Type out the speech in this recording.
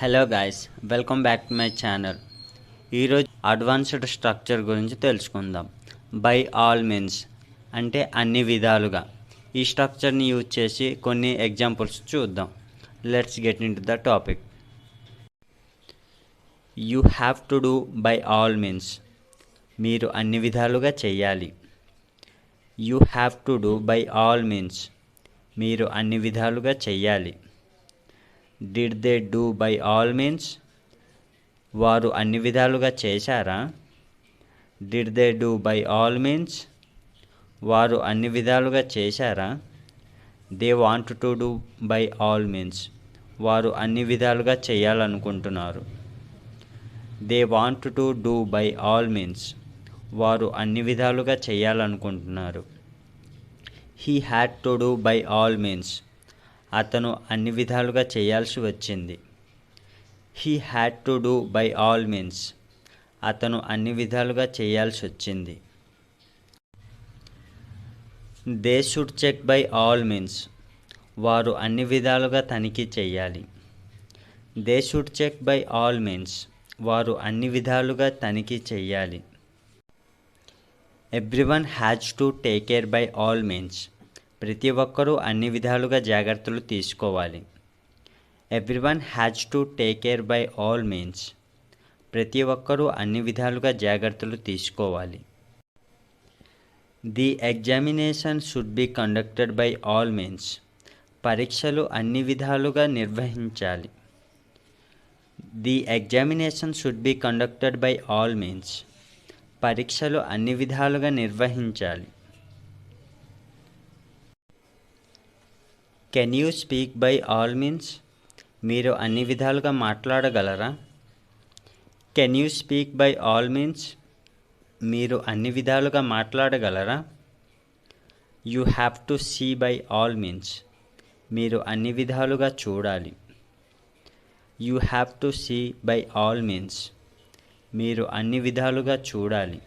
Hello guys, welcome back to my channel. ఈరోజు advanced structure గురించి తెలుసుకుందాం. బై ఆల్ మీన్స్ అంటే అన్ని విధాలుగా. ఈ స్ట్రక్చర్ని యూజ్ చేసి కొన్ని ఎగ్జాంపుల్స్ చూద్దాం. Let's get in to the topic. You have to do by all means, మీరు అన్ని విధాలుగా చెయ్యాలి. You have to do by all means, మీరు అన్ని విధాలుగా చెయ్యాలి. Did they do by all means, వారు అన్ని విధాలుగా చేశారా? Did they do by all means, వారు అన్ని విధాలుగా చేశారా? They want to do by all means, వారు అన్ని విధాలుగా చేయాలనుకుంటున్నారు. They want to do by all means, వారు అన్ని విధాలుగా చేయాలనుకుంటున్నారు. He had to do by all means, అతను అన్ని విధాలుగా చేయాల్సి వచ్చింది. He had to do by all means, అతను అన్ని విధాలుగా చేయాల్సి వచ్చింది. They should check by all means, వారు అన్ని విధాలుగా తనిఖీ చేయాలి. They should check by all means, వారు అన్ని విధాలుగా తనిఖీ చేయాలి. Everyone has to take care by all means, ప్రతి ఒక్కరూ అన్ని విధాలుగా జాగ్రత్తలు తీసుకోవాలి. Everyone has to take care by all means, ప్రతి ఒక్కరూ అన్ని విధాలుగా జాగ్రత్తలు తీసుకోవాలి. The examination should be conducted by all means, పరీక్షలు అన్ని విధాలుగా నిర్వహించాలి. The examination should be conducted by all means, పరీక్షలు అన్ని విధాలుగా నిర్వహించాలి. Can you speak by all means, మీరు అన్ని విధాలుగా మాట్లాడగలరా? Can you speak by all means, మీరు అన్ని విధాలుగా మాట్లాడగలరా? You have to see by all means, మీరు అన్ని విధాలుగా చూడాలి. You have to see by all means, మీరు అన్ని విధాలుగా చూడాలి.